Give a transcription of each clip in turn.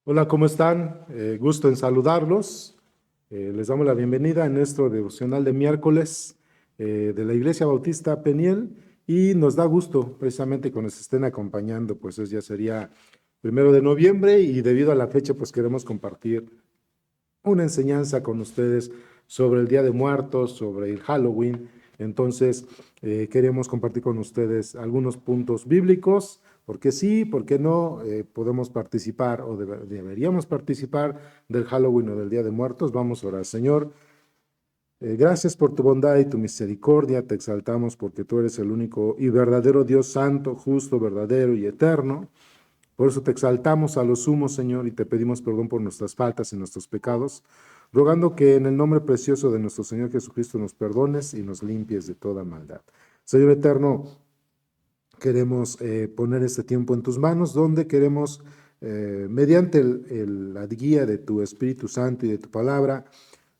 Hola, ¿cómo están? Gusto en saludarlos. Les damos la bienvenida en nuestro devocional de miércoles de la Iglesia Bautista Peniel y nos da gusto precisamente que nos estén acompañando, pues ya sería 1 de noviembre y debido a la fecha pues queremos compartir una enseñanza con ustedes sobre el Día de Muertos, sobre el Halloween. Entonces, queremos compartir con ustedes algunos puntos bíblicos, porque sí, porque no, podemos participar o deberíamos participar del Halloween o del Día de Muertos. Vamos a orar. Señor, gracias por tu bondad y tu misericordia. Te exaltamos porque tú eres el único y verdadero Dios santo, justo, verdadero y eterno. Por eso te exaltamos a lo sumo, Señor, y te pedimos perdón por nuestras faltas y nuestros pecados, rogando que en el nombre precioso de nuestro Señor Jesucristo nos perdones y nos limpies de toda maldad. Señor eterno, queremos poner este tiempo en tus manos, donde queremos, mediante la guía de tu Espíritu Santo y de tu palabra,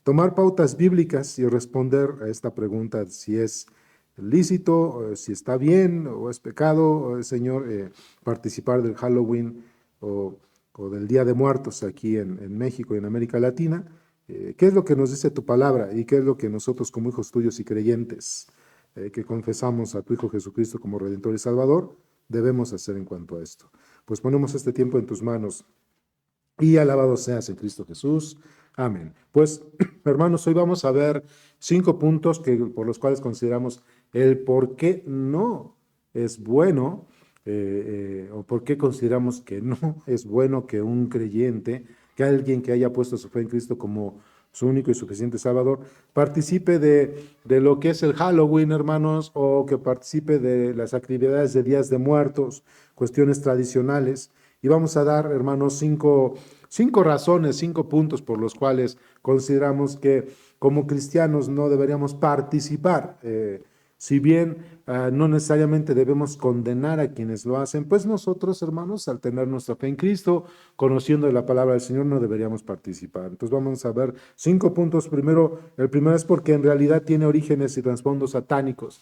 tomar pautas bíblicas y responder a esta pregunta, si es lícito, si está bien o es pecado, Señor, participar del Halloween o, o del Día de Muertos aquí en México y en América Latina. ¿Qué es lo que nos dice tu palabra y qué es lo que nosotros como hijos tuyos y creyentes que confesamos a tu Hijo Jesucristo como Redentor y Salvador debemos hacer en cuanto a esto? Pues ponemos este tiempo en tus manos y alabado seas en Cristo Jesús. Amén. Pues, hermanos, hoy vamos a ver 5 puntos por los cuales consideramos el por qué no es bueno, o por qué consideramos que no es bueno que un creyente, que alguien que haya puesto su fe en Cristo como su único y suficiente Salvador, participe de lo que es el Halloween, hermanos, o que participe de las actividades de días de muertos, cuestiones tradicionales. Y vamos a dar, hermanos, cinco razones, 5 puntos por los cuales consideramos que como cristianos no deberíamos participar. Si bien no necesariamente debemos condenar a quienes lo hacen, pues nosotros, hermanos, al tener nuestra fe en Cristo, conociendo la palabra del Señor, no deberíamos participar. Entonces vamos a ver 5 puntos. Primero, el primero es porque en realidad tiene orígenes y trasfondos satánicos.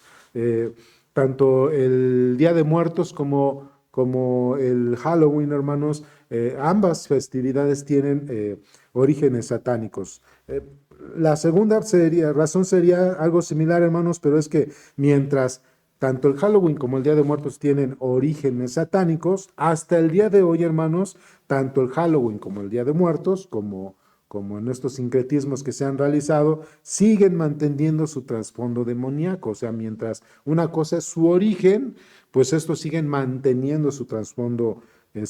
Tanto el Día de Muertos como el Halloween, hermanos, ambas festividades tienen orígenes satánicos. La segunda razón sería algo similar, hermanos, pero es que mientras tanto el Halloween como el Día de Muertos tienen orígenes satánicos, hasta el día de hoy, hermanos, tanto el Halloween como el Día de Muertos, como en estos sincretismos que se han realizado, siguen manteniendo su trasfondo demoníaco. O sea, mientras una cosa es su origen, pues estos siguen manteniendo su trasfondo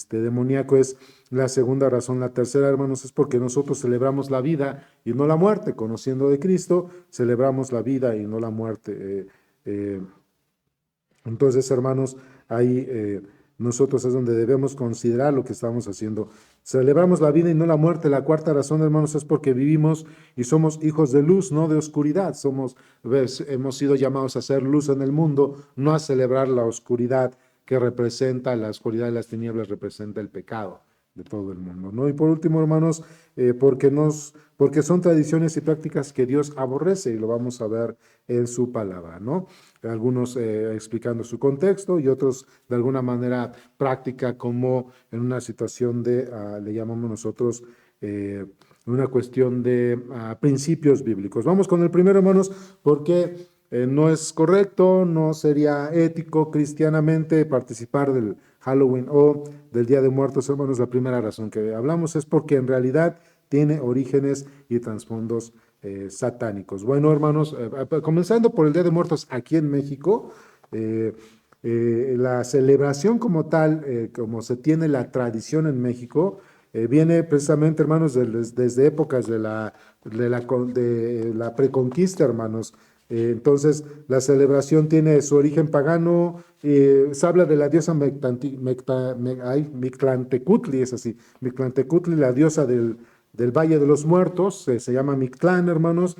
demoníaco. Es la segunda razón. La tercera, hermanos, es porque nosotros celebramos la vida y no la muerte. Conociendo de Cristo, celebramos la vida y no la muerte. Entonces, hermanos, ahí nosotros es donde debemos considerar lo que estamos haciendo. Celebramos la vida y no la muerte. La cuarta razón, hermanos, es porque vivimos y somos hijos de luz, no de oscuridad. Hemos sido llamados a ser luz en el mundo, no a celebrar la oscuridad que representa, la oscuridad de las tinieblas representa el pecado de todo el mundo, ¿no? Y por último, hermanos, porque son tradiciones y prácticas que Dios aborrece, y lo vamos a ver en su palabra, ¿no? Algunos explicando su contexto y otros de alguna manera práctica, como en una situación le llamamos nosotros, una cuestión de principios bíblicos. Vamos con el primero, hermanos, porque no es correcto, no sería ético cristianamente participar del Halloween o del Día de Muertos, hermanos. La primera razón que hablamos es porque en realidad tiene orígenes y trasfondos satánicos. Bueno, hermanos, comenzando por el Día de Muertos aquí en México, la celebración como tal, como se tiene la tradición en México, viene precisamente, hermanos, desde épocas de la preconquista, hermanos. Entonces, la celebración tiene su origen pagano. Se habla de la diosa Mictlantecutli, es así, Mictlantecutli, la diosa del Valle de los Muertos. Se llama Mictlán, hermanos.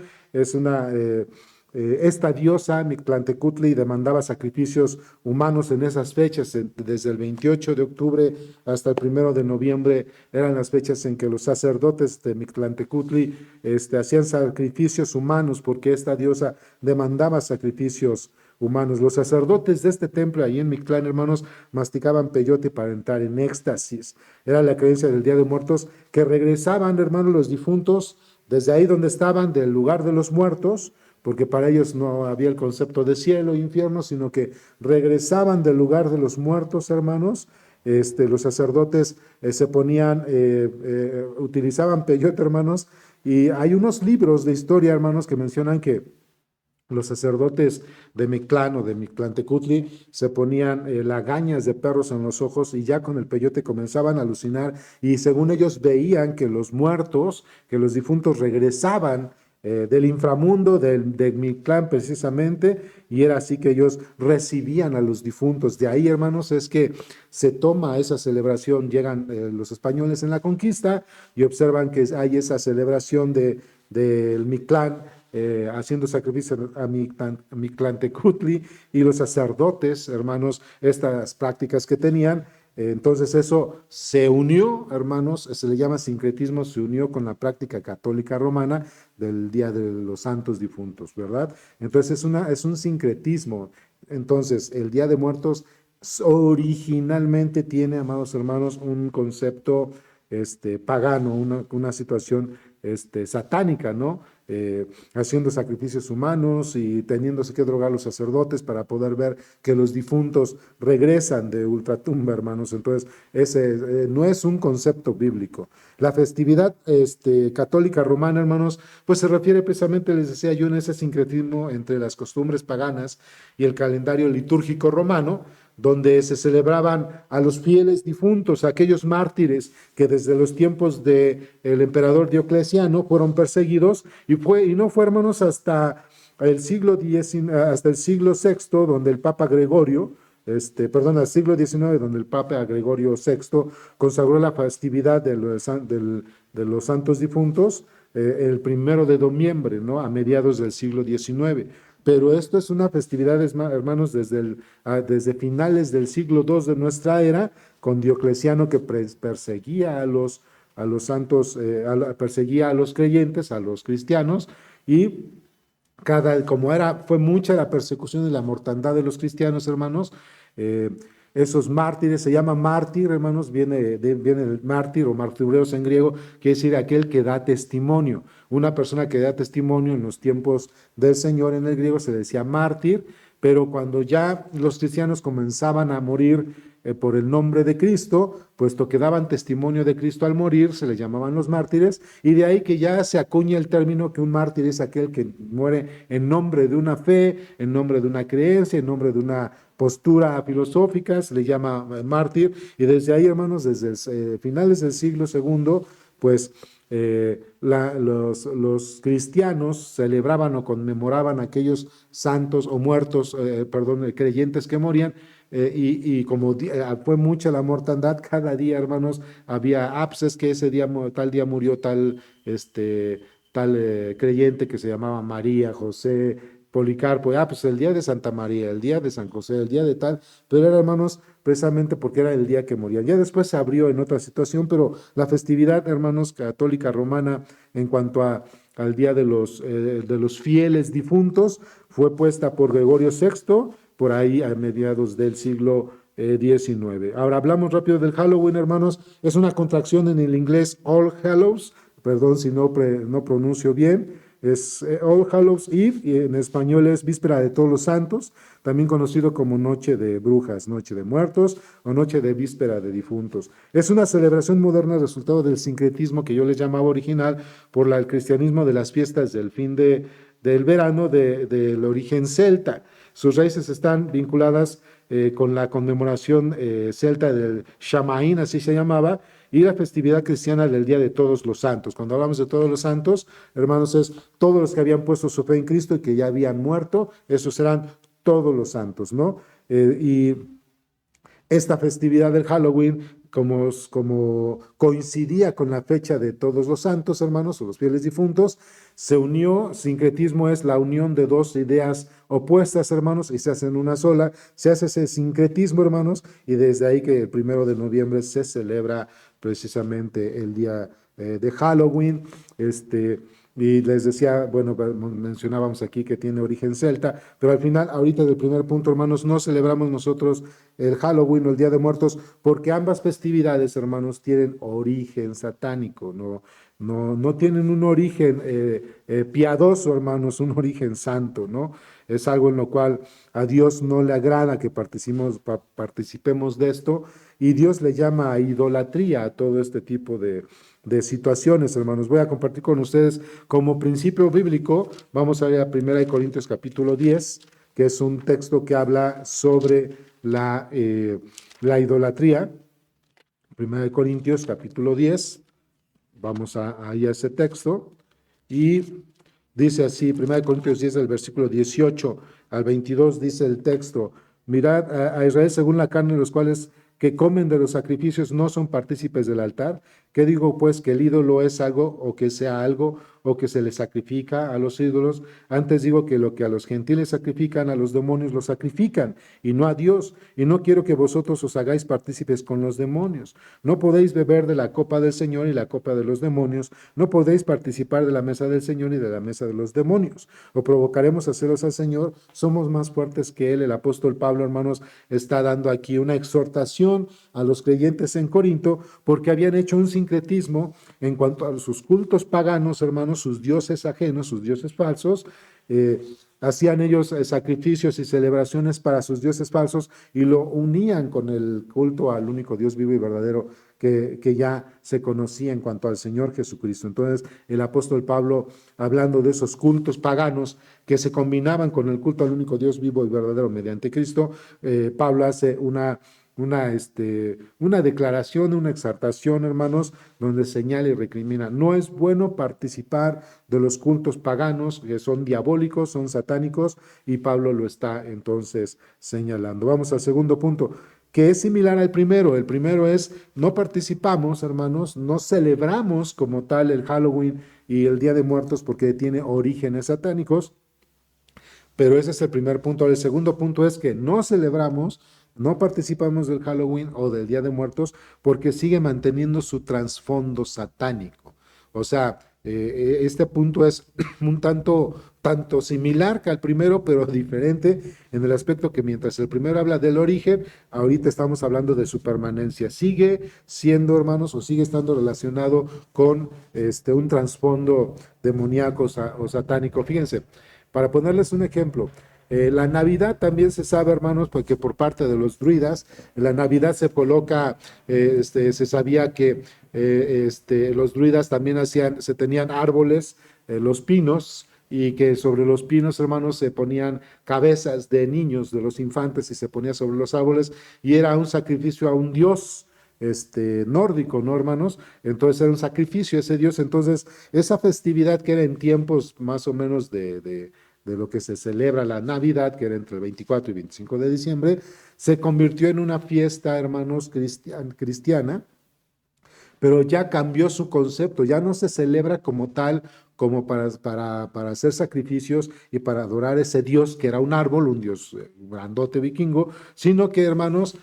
Esta diosa Mictlantecutli demandaba sacrificios humanos en esas fechas. Desde el 28 de octubre hasta el 1 de noviembre eran las fechas en que los sacerdotes de Mictlantecutli hacían sacrificios humanos, porque esta diosa demandaba sacrificios humanos. Los sacerdotes de este templo ahí en Mictlán, hermanos, masticaban peyote para entrar en éxtasis. Era la creencia del Día de Muertos, que regresaban, hermanos, los difuntos desde ahí donde estaban, del lugar de los muertos, porque para ellos no había el concepto de cielo e infierno, sino que regresaban del lugar de los muertos, hermanos. Los sacerdotes se ponían, utilizaban peyote, hermanos, y hay unos libros de historia, hermanos, que mencionan que los sacerdotes de Mictlán o de Mictlantecutli se ponían lagañas de perros en los ojos y ya con el peyote comenzaban a alucinar y según ellos veían que los muertos, que los difuntos regresaban del inframundo de Mictlán precisamente, y era así que ellos recibían a los difuntos. De ahí, hermanos, es que se toma esa celebración, llegan los españoles en la conquista y observan que hay esa celebración del Mictlán, haciendo sacrificio a Mictlantecutli, y los sacerdotes, hermanos, estas prácticas que tenían. Entonces eso se unió, hermanos, se le llama sincretismo, se unió con la práctica católica romana del Día de los Santos Difuntos, ¿verdad? Entonces es un sincretismo. Entonces el Día de Muertos originalmente tiene, amados hermanos, un concepto pagano, una situación satánica, ¿no? Haciendo sacrificios humanos y teniéndose que drogar los sacerdotes para poder ver que los difuntos regresan de ultratumba, hermanos. Entonces, ese no es un concepto bíblico. La festividad católica romana, hermanos, pues se refiere precisamente, les decía yo, en ese sincretismo entre las costumbres paganas y el calendario litúrgico romano, donde se celebraban a los fieles difuntos, a aquellos mártires que desde los tiempos del emperador Diocleciano fueron perseguidos, y no fue, hermanos, hasta el siglo VI, donde el Papa Gregorio, al siglo XIX, donde el Papa Gregorio VI consagró la festividad de los santos difuntos, el 1 de noviembre, ¿no? A mediados del siglo XIX. Pero esto es una festividad, hermanos, desde finales del siglo II de nuestra era, con Diocleciano, que perseguía a los santos, perseguía a los creyentes, a los cristianos, y fue mucha la persecución y la mortandad de los cristianos, hermanos. Esos mártires, se llama mártir, hermanos, viene del mártir o martureos en griego, quiere decir aquel que da testimonio. Una persona que da testimonio en los tiempos del Señor, en el griego se decía mártir, pero cuando ya los cristianos comenzaban a morir por el nombre de Cristo, puesto que daban testimonio de Cristo al morir, se les llamaban los mártires, y de ahí que ya se acuña el término que un mártir es aquel que muere en nombre de una fe, en nombre de una creencia, en nombre de una postura filosófica, se le llama mártir, y desde ahí, hermanos, desde finales del siglo II, pues los cristianos celebraban o conmemoraban a aquellos santos o muertos, creyentes que morían, y como fue mucha la mortandad, cada día, hermanos, había apses que ese día, tal día murió tal creyente que se llamaba María, José, Policarpo, pues el día de Santa María, el día de San José, el día de tal, pero era, hermanos, precisamente porque era el día que morían. Ya después se abrió en otra situación, pero la festividad, hermanos, católica romana, en cuanto al día de los fieles difuntos, fue puesta por Gregorio VI, por ahí a mediados del siglo XIX. Ahora hablamos rápido del Halloween, hermanos. Es una contracción en el inglés All Hallows, perdón si no pronuncio bien. Es All Hallows Eve, y en español es Víspera de Todos los Santos, también conocido como Noche de Brujas, Noche de Muertos o Noche de Víspera de Difuntos. Es una celebración moderna resultado del sincretismo que yo les llamaba original por el cristianismo de las fiestas del fin del verano del origen celta. Sus raíces están vinculadas con la conmemoración celta del Shamaín, así se llamaba, y la festividad cristiana del Día de Todos los Santos. Cuando hablamos de todos los santos, hermanos, es todos los que habían puesto su fe en Cristo y que ya habían muerto, esos eran todos los santos, ¿no? Y esta festividad del Halloween, como coincidía con la fecha de todos los santos, hermanos, o los fieles difuntos, se unió. Sincretismo es la unión de dos ideas opuestas, hermanos, y se hacen una sola. Se hace ese sincretismo, hermanos, y desde ahí que el 1 de noviembre se celebra precisamente el día de Halloween. Y les decía, bueno, mencionábamos aquí que tiene origen celta, pero al final, ahorita del primer punto, hermanos, no celebramos nosotros el Halloween o el Día de Muertos, porque ambas festividades, hermanos, tienen origen satánico, no tienen un origen piadoso, hermanos, un origen santo, ¿no? Es algo en lo cual a Dios no le agrada que participemos de esto, y Dios le llama a idolatría a todo este tipo de situaciones, hermanos. Voy a compartir con ustedes como principio bíblico. Vamos a ir a 1 Corintios capítulo 10, que es un texto que habla sobre la idolatría. 1 Corintios capítulo 10, vamos ahí a ese texto, y dice así, 1 Corintios 10, del versículo 18 al 22, dice el texto: mirad a Israel según la carne, los cuales que comen de los sacrificios no son partícipes del altar. ¿Qué digo pues? Que el ídolo es algo, o que sea algo, o que se le sacrifica a los ídolos. Antes digo que lo que a los gentiles sacrifican, a los demonios lo sacrifican, y no a Dios. Y no quiero que vosotros os hagáis partícipes con los demonios. No podéis beber de la copa del Señor y la copa de los demonios. No podéis participar de la mesa del Señor y de la mesa de los demonios. O provocaremos a celos al Señor. Somos más fuertes que Él. El apóstol Pablo, hermanos, está dando aquí una exhortación a los creyentes en Corinto, porque habían hecho un sincretismo en cuanto a sus cultos paganos, hermanos, sus dioses ajenos, sus dioses falsos. Hacían ellos sacrificios y celebraciones para sus dioses falsos, y lo unían con el culto al único Dios vivo y verdadero que ya se conocía en cuanto al Señor Jesucristo. Entonces, el apóstol Pablo, hablando de esos cultos paganos que se combinaban con el culto al único Dios vivo y verdadero mediante Cristo, Pablo hace una declaración, una exhortación, hermanos, donde señala y recrimina: no es bueno participar de los cultos paganos, que son diabólicos, son satánicos, y Pablo lo está entonces señalando. Vamos al segundo punto, que es similar al primero. El primero es: no participamos, hermanos, no celebramos como tal el Halloween y el Día de Muertos, porque tiene orígenes satánicos. Pero ese es el primer punto. El segundo punto es que no celebramos, no participamos del Halloween o del Día de Muertos, porque sigue manteniendo su trasfondo satánico. O sea, este punto es un tanto similar que al primero, pero diferente en el aspecto que mientras el primero habla del origen, ahorita estamos hablando de su permanencia. Sigue siendo, hermanos, o sigue estando relacionado con un trasfondo demoníaco o satánico. Fíjense, para ponerles un ejemplo, la Navidad también se sabe, hermanos, porque por parte de los druidas, en la Navidad se coloca, se sabía que los druidas también se tenían árboles, los pinos, y que sobre los pinos, hermanos, se ponían cabezas de niños, de los infantes, y se ponía sobre los árboles, y era un sacrificio a un dios nórdico, ¿no, hermanos? Entonces era un sacrificio a ese dios. Entonces, esa festividad que era en tiempos más o menos de lo que se celebra la Navidad, que era entre el 24 y 25 de diciembre, se convirtió en una fiesta, hermanos, cristiana, pero ya cambió su concepto, ya no se celebra como tal, como para hacer sacrificios y para adorar ese Dios que era un árbol, un Dios grandote vikingo, sino que, hermanos,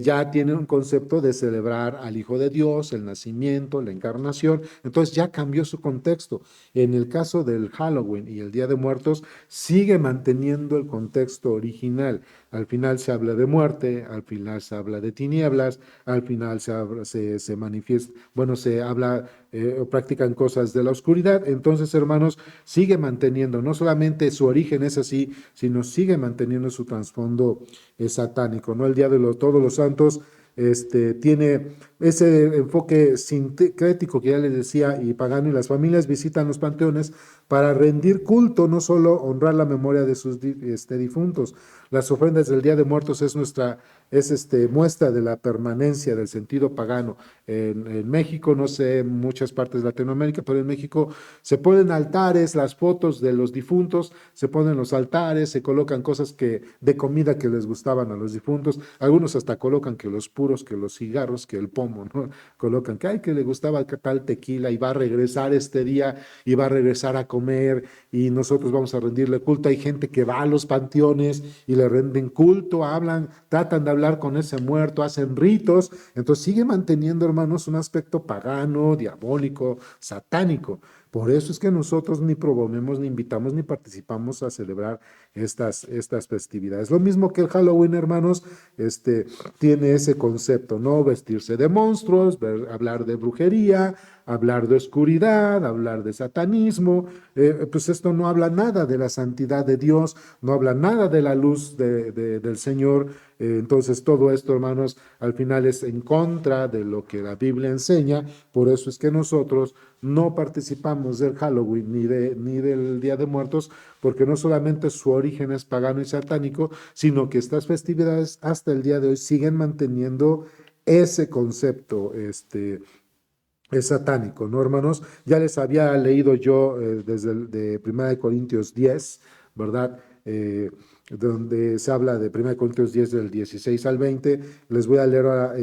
ya tiene un concepto de celebrar al Hijo de Dios, el nacimiento, la encarnación. Entonces ya cambió su contexto. En el caso del Halloween y el Día de Muertos, sigue manteniendo el contexto original. Al final se habla de muerte, al final se habla de tinieblas, al final se manifiesta, bueno, se habla o practican cosas de la oscuridad. Entonces, hermanos, sigue manteniendo, no solamente su origen es así, sino sigue manteniendo su trasfondo satánico, ¿no? El Día de Todos los Santos tiene ese enfoque sincrético que ya les decía, y pagano, y las familias visitan los panteones para rendir culto, no solo honrar la memoria de sus difuntos. Las ofrendas del Día de Muertos es muestra de la permanencia del sentido pagano. En México, no sé, en muchas partes de Latinoamérica, pero en México se ponen altares, las fotos de los difuntos, se ponen los altares, se colocan cosas de comida que les gustaban a los difuntos. Algunos hasta colocan que los puros, que los cigarros, que el pomo, ¿no? Colocan que le gustaba tal tequila y va a regresar este día y va a regresar a comer y nosotros vamos a rendirle culto. Hay gente que va a los panteones y le renden culto, tratan de hablar con ese muerto, hacen ritos. Entonces sigue manteniendo, hermanos, un aspecto pagano, diabólico, satánico. Por eso es que nosotros ni promovemos, ni invitamos, ni participamos a celebrar estas festividades. Lo mismo que el Halloween, hermanos, tiene ese concepto, ¿no? Vestirse de monstruos, hablar de brujería, hablar de oscuridad, hablar de satanismo. Pues esto no habla nada de la santidad de Dios, no habla nada de la luz del Señor. Entonces todo esto, hermanos, al final es en contra de lo que la Biblia enseña. Por eso es que nosotros no participamos del Halloween ni del Día de Muertos, porque no solamente su origen es pagano y satánico, sino que estas festividades hasta el día de hoy siguen manteniendo ese concepto, es satánico, ¿no, hermanos? Ya les había leído yo desde de 1 Corintios 10, ¿verdad? Donde se habla de 1 Corintios 10 del 16 al 20. Les voy a leer ahora,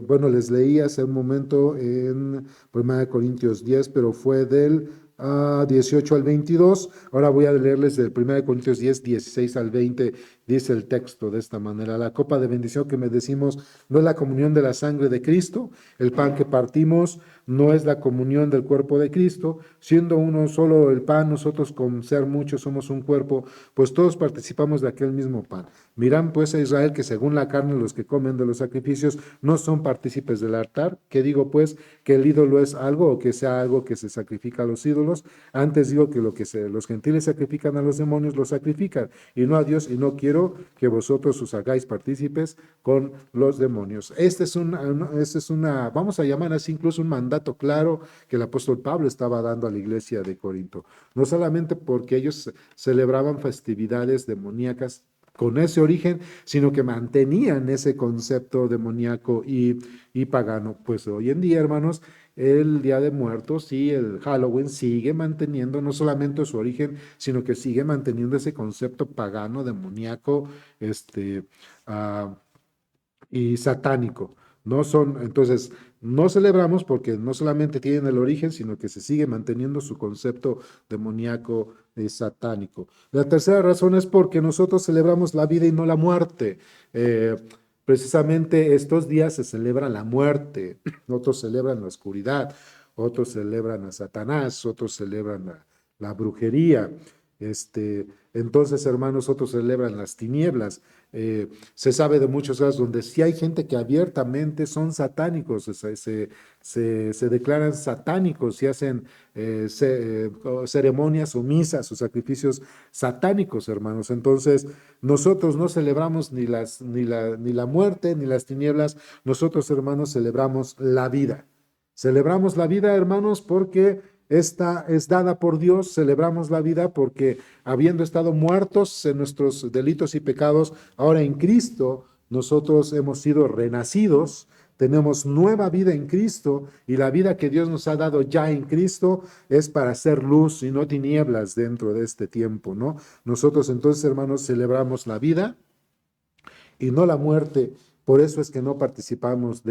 bueno, les leí hace un momento en 1 Corintios 10, pero fue del 18 al 22. Ahora voy a leerles del 1 Corintios 10, 16 al 20. Dice el texto de esta manera: la copa de bendición que me decimos no es la comunión de la sangre de Cristo, el pan que partimos no es la comunión del cuerpo de Cristo, siendo uno solo el pan, nosotros con ser muchos somos un cuerpo, pues todos participamos de aquel mismo pan. Miran pues a Israel que según la carne los que comen de los sacrificios no son partícipes del altar. ¿Qué digo pues? Que el ídolo es algo o que sea algo que se sacrifica a los ídolos. Antes digo que los gentiles sacrifican a los demonios, los sacrifican y no a Dios, y no quiero que vosotros os hagáis partícipes con los demonios. Este es una, vamos a llamar así, incluso un mandato claro que el apóstol Pablo estaba dando a la iglesia de Corinto. No solamente porque ellos celebraban festividades demoníacas con ese origen, sino que mantenían ese concepto demoníaco y pagano. Pues hoy en día, hermanos, el Día de Muertos y el Halloween sigue manteniendo no solamente su origen, sino que sigue manteniendo ese concepto pagano, demoníaco, uh, y satánico. No son, entonces, no celebramos porque no solamente tienen el origen, sino que se sigue manteniendo su concepto demoníaco y satánico. La tercera razón es porque nosotros celebramos la vida y no la muerte. Precisamente estos días se celebra la muerte, otros celebran la oscuridad, otros celebran a Satanás, otros celebran la brujería. Entonces, hermanos, otros celebran las tinieblas. Se sabe de muchos casos donde sí hay gente que abiertamente son satánicos, se declaran satánicos y hacen ceremonias o misas o sacrificios satánicos, hermanos. Entonces, nosotros no celebramos ni la muerte ni las tinieblas. Nosotros, hermanos, celebramos la vida. Celebramos la vida, hermanos, porque esta es dada por Dios. Celebramos la vida porque, habiendo estado muertos en nuestros delitos y pecados, ahora en Cristo nosotros hemos sido renacidos, tenemos nueva vida en Cristo, y la vida que Dios nos ha dado ya en Cristo es para hacer luz y no tinieblas dentro de este tiempo, ¿no? Nosotros entonces, hermanos, celebramos la vida y no la muerte. Por eso es que no participamos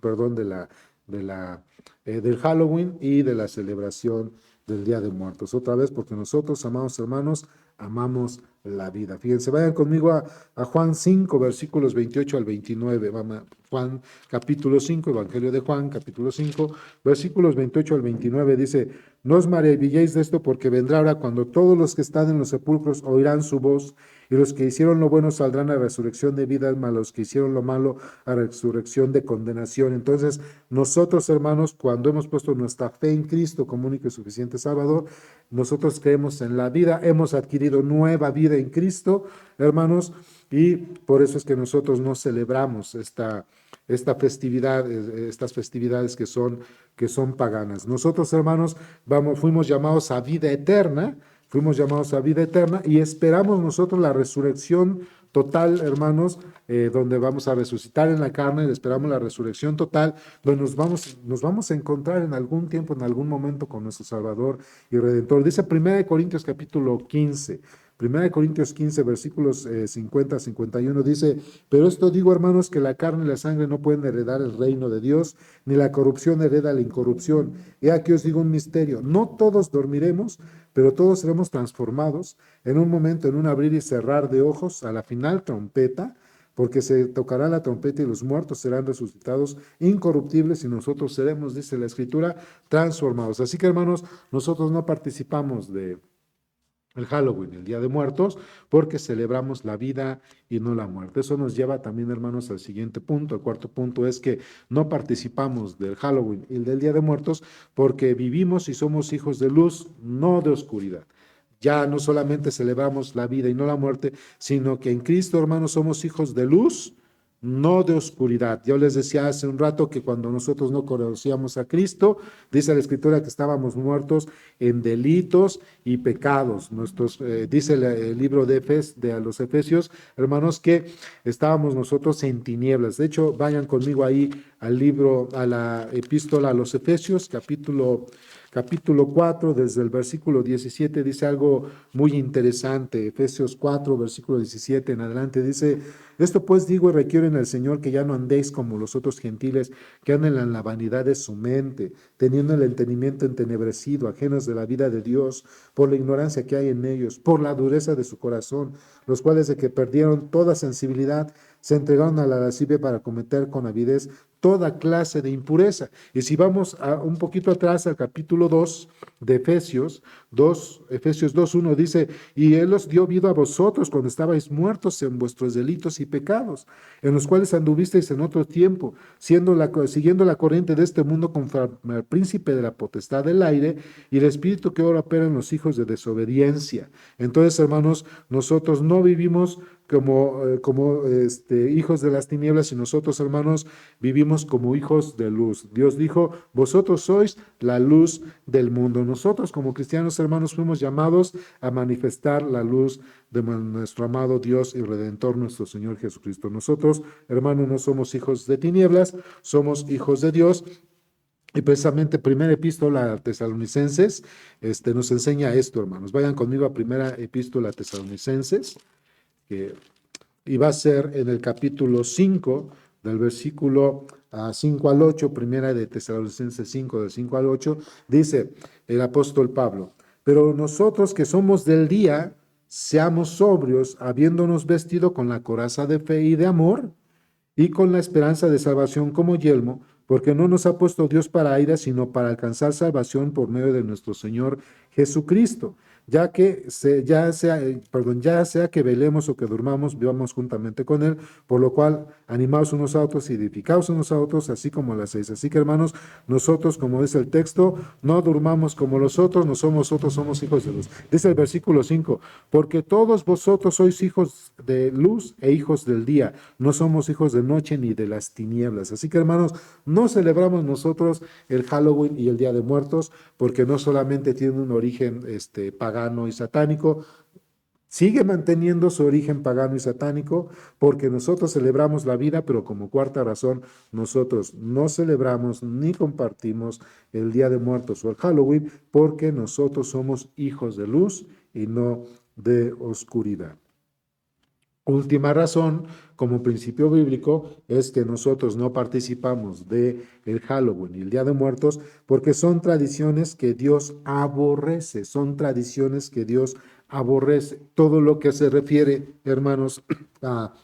perdón, del Halloween y de la celebración del Día de Muertos. Otra vez, porque nosotros, amados hermanos, amamos la vida. Fíjense, vayan conmigo a Juan 5, versículos 28 al 29. Vamos, Juan capítulo 5, Evangelio de Juan, capítulo 5, versículos 28 al 29, dice: no os maravilléis de esto, porque vendrá hora cuando todos los que están en los sepulcros oirán su voz, y los que hicieron lo bueno saldrán a resurrección de vida, mas los que hicieron lo malo a resurrección de condenación. Entonces, nosotros, hermanos, cuando hemos puesto nuestra fe en Cristo como único y suficiente Salvador, nosotros creemos en la vida, hemos adquirido nueva vida en Cristo, hermanos, y por eso es que nosotros no celebramos esta festividad, estas festividades que son paganas. Nosotros, hermanos, fuimos llamados a vida eterna, y esperamos nosotros la resurrección total, hermanos, donde vamos a resucitar en la carne, esperamos la resurrección total, donde nos vamos a encontrar en algún tiempo, en algún momento con nuestro Salvador y Redentor. Dice 1 Corintios capítulo 15, 1 Corintios 15, versículos 50 a 51, dice: pero esto digo, hermanos, que la carne y la sangre no pueden heredar el reino de Dios, ni la corrupción hereda la incorrupción. Y aquí os digo un misterio: no todos dormiremos, pero todos seremos transformados en un momento, en un abrir y cerrar de ojos, a la final trompeta, porque se tocará la trompeta y los muertos serán resucitados incorruptibles y nosotros seremos, dice la Escritura, transformados. Así que, hermanos, nosotros no participamos de el Halloween, el Día de Muertos, porque celebramos la vida y no la muerte. Eso nos lleva también, hermanos, al siguiente punto. El cuarto punto es que no participamos del Halloween y del Día de Muertos porque vivimos y somos hijos de luz, no de oscuridad. Ya no solamente celebramos la vida y no la muerte, sino que en Cristo, hermanos, somos hijos de luz, no de oscuridad. Yo les decía hace un rato que cuando nosotros no conocíamos a Cristo, dice la Escritura que estábamos muertos en delitos y pecados. Dice el libro de a los Efesios, hermanos, que estábamos nosotros en tinieblas. De hecho, vayan conmigo ahí al libro, a la epístola a los Efesios, capítulo 4, desde el versículo 17, dice algo muy interesante. Efesios 4, versículo 17 en adelante, dice: esto pues digo y requiero en el Señor que ya no andéis como los otros gentiles que andan en la vanidad de su mente, teniendo el entendimiento entenebrecido, ajenos de la vida de Dios, por la ignorancia que hay en ellos, por la dureza de su corazón, los cuales de que perdieron toda sensibilidad, se entregaron a la lascivia para cometer con avidez toda clase de impureza. Y si vamos un poquito atrás al capítulo 2 de Efesios 2:1 dice: y Él os dio vida a vosotros cuando estabais muertos en vuestros delitos y pecados, en los cuales anduvisteis en otro tiempo, siguiendo la corriente de este mundo conforme al príncipe de la potestad del aire y el espíritu que ahora opera en los hijos de desobediencia. Entonces, hermanos, nosotros no vivimos como hijos de las tinieblas, y nosotros, hermanos, vivimos como hijos de luz. Dios dijo: vosotros sois la luz del mundo. Nosotros como cristianos, hermanos, fuimos llamados a manifestar la luz de nuestro amado Dios y Redentor, nuestro Señor Jesucristo. Nosotros, hermanos, no somos hijos de tinieblas, somos hijos de Dios. Y precisamente primera epístola a Tesalonicenses nos enseña esto, hermanos. Vayan conmigo a primera epístola a Tesalonicenses, y va a ser en el capítulo 5, del versículo 5 al 8, primera de Tesalonicenses 5, del 5 al 8, dice el apóstol Pablo: pero nosotros que somos del día, seamos sobrios, habiéndonos vestido con la coraza de fe y de amor, y con la esperanza de salvación como yelmo, porque no nos ha puesto Dios para ira, sino para alcanzar salvación por medio de nuestro Señor Jesucristo. Ya sea que velemos o que durmamos, vivamos juntamente con Él, por lo cual animaos unos a otros y edificaos unos a otros, así como lo hacéis. Así que, hermanos, nosotros, como dice el texto, no durmamos como los otros, no somos otros, somos hijos de luz. Dice el versículo 5, porque todos vosotros sois hijos de luz e hijos del día, no somos hijos de noche ni de las tinieblas. Así que, hermanos, no celebramos nosotros el Halloween y el Día de Muertos, porque no solamente tiene un origen pagano y satánico, sigue manteniendo su origen pagano y satánico, porque nosotros celebramos la vida, pero como cuarta razón, nosotros no celebramos ni compartimos el Día de Muertos o el Halloween, porque nosotros somos hijos de luz y no de oscuridad. Última razón, como principio bíblico, es que nosotros no participamos del Halloween y el Día de Muertos porque son tradiciones que Dios aborrece, Todo lo que se refiere, hermanos, a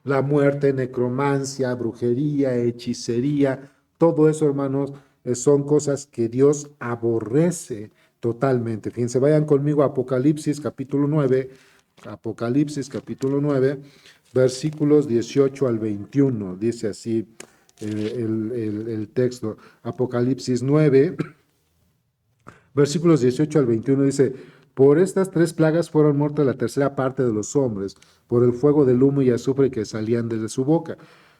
la muerte, necromancia, brujería, hechicería, todo eso, hermanos, son cosas que Dios aborrece totalmente. Fíjense, vayan conmigo a Apocalipsis capítulo 9, versículos 18 al 21, dice así el texto. Apocalipsis 9, versículos 18 al 21, dice: por estas 3 plagas fueron muertos la tercera parte de los hombres, por el fuego del humo y azufre que salían desde su boca.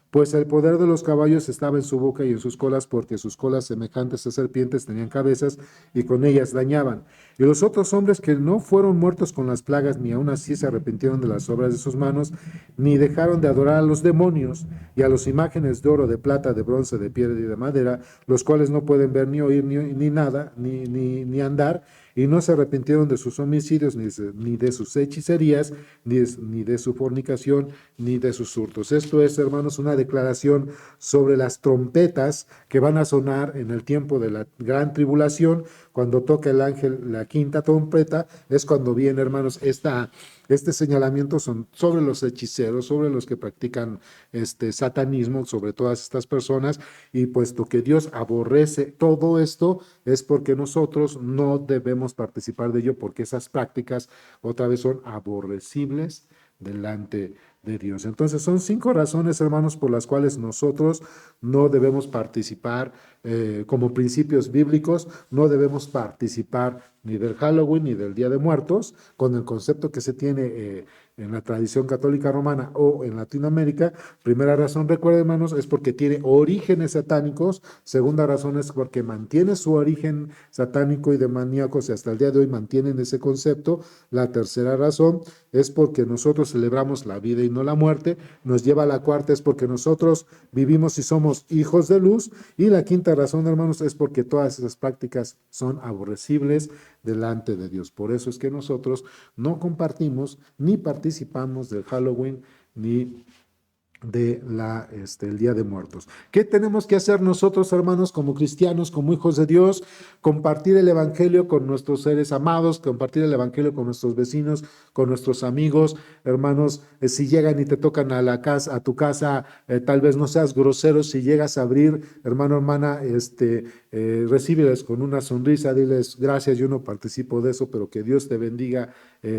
Pues el poder de los caballos estaba en su boca y en sus colas, porque sus colas semejantes a serpientes tenían cabezas y con ellas dañaban. Y los otros hombres que no fueron muertos con las plagas, ni aun así se arrepintieron de las obras de sus manos, ni dejaron de adorar a los demonios y a las imágenes de oro, de plata, de bronce, de piedra y de madera, los cuales no pueden ver ni oír ni nada, ni andar. y no se arrepintieron de sus homicidios, ni de sus hechicerías, ni de su fornicación, ni de sus hurtos. Esto es, hermanos, una declaración sobre las trompetas que van a sonar en el tiempo de la gran tribulación. Cuando toca el ángel la quinta trompeta, es cuando viene, hermanos, este señalamiento son sobre los hechiceros, sobre los que practican satanismo, sobre todas estas personas, y puesto que Dios aborrece todo esto, es porque nosotros no debemos participar de ello, porque esas prácticas otra vez son aborrecibles delante de Dios. Entonces son 5 razones, hermanos, por las cuales nosotros no debemos participar como principios bíblicos, no debemos participar ni del Halloween ni del Día de Muertos, con el concepto que se tiene en la tradición católica romana o en Latinoamérica. Primera razón, recuerden, hermanos, es porque tiene orígenes satánicos. Segunda razón es porque mantiene su origen satánico y demoníacos y hasta el día de hoy mantienen ese concepto. La tercera razón es porque nosotros celebramos la vida y no la muerte. Nos lleva a la cuarta, es porque nosotros vivimos y somos hijos de luz. Y la quinta razón, hermanos, es porque todas esas prácticas son aborrecibles delante de Dios. Por eso es que nosotros no compartimos ni participamos del Halloween ni de el Día de Muertos. ¿Qué tenemos que hacer nosotros, hermanos, como cristianos, como hijos de Dios? Compartir el Evangelio con nuestros seres amados, compartir el Evangelio con nuestros vecinos, con nuestros amigos, hermanos. Si llegan y te tocan a la casa, a tu casa, tal vez no seas grosero. Si llegas a abrir, hermano, hermana, recíbeles con una sonrisa, diles gracias, yo no participo de eso, pero que Dios te bendiga,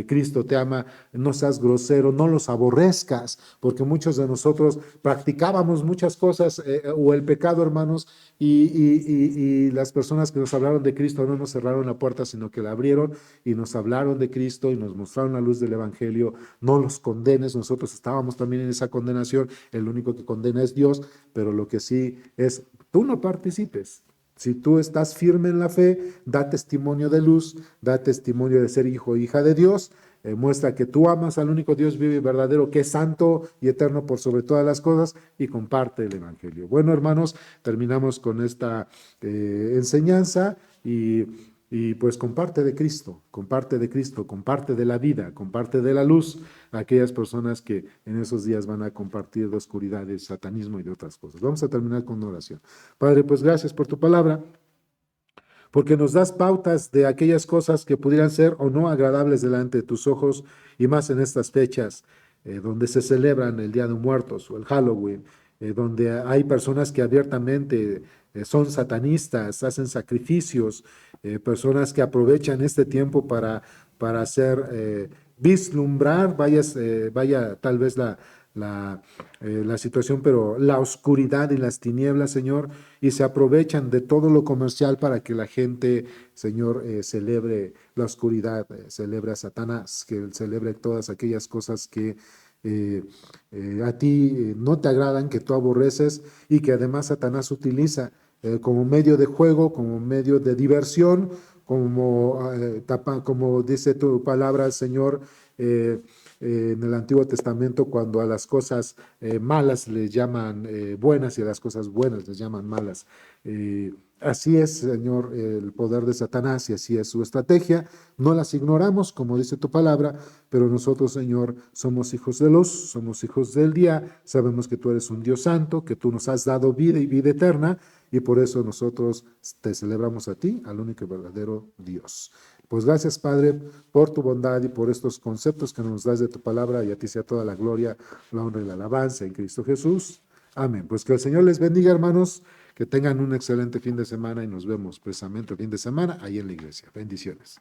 Cristo te ama. No seas grosero, no los aborrezcas, porque muchos de nosotros practicábamos muchas cosas o el pecado, hermanos, y las personas que nos hablaron de Cristo no nos cerraron la puerta, sino que la abrieron y nos hablaron de Cristo y nos mostraron la luz del Evangelio. No los condenes, nosotros estábamos también en esa condenación. El único que condena es Dios, pero lo que sí es, tú no participes. Si tú estás firme en la fe, da testimonio de luz, da testimonio de ser hijo o hija de Dios, muestra que tú amas al único Dios vivo y verdadero, que es santo y eterno por sobre todas las cosas, y comparte el Evangelio. Bueno, hermanos, terminamos con esta enseñanza y pues comparte de Cristo, comparte de Cristo, comparte de la vida, comparte de la luz a aquellas personas que en esos días van a compartir de oscuridad, de satanismo y de otras cosas. Vamos a terminar con una oración. Padre, pues gracias por tu palabra, porque nos das pautas de aquellas cosas que pudieran ser o no agradables delante de tus ojos, y más en estas fechas donde se celebran el Día de Muertos o el Halloween, donde hay personas que abiertamente son satanistas, hacen sacrificios, personas que aprovechan este tiempo para hacer, vislumbrar, vaya tal vez la situación, pero la oscuridad y las tinieblas, Señor, y se aprovechan de todo lo comercial para que la gente, Señor, celebre la oscuridad, celebre a Satanás, que celebre todas aquellas cosas que a ti no te agradan, que tú aborreces, y que además Satanás utiliza como medio de juego, como medio de diversión, como dice tu palabra, Señor, en el Antiguo Testamento, cuando a las cosas malas les llaman buenas y a las cosas buenas les llaman malas. Así es, Señor, el poder de Satanás, y así es su estrategia. No las ignoramos, como dice tu palabra, pero nosotros, Señor, somos hijos de luz, somos hijos del día, sabemos que tú eres un Dios santo, que tú nos has dado vida y vida eterna, y por eso nosotros te celebramos a ti, al único y verdadero Dios. Pues gracias, Padre, por tu bondad y por estos conceptos que nos das de tu palabra, y a ti sea toda la gloria, la honra y la alabanza en Cristo Jesús. Amén. Pues que el Señor les bendiga, hermanos, que tengan un excelente fin de semana, y nos vemos precisamente el fin de semana ahí en la iglesia. Bendiciones.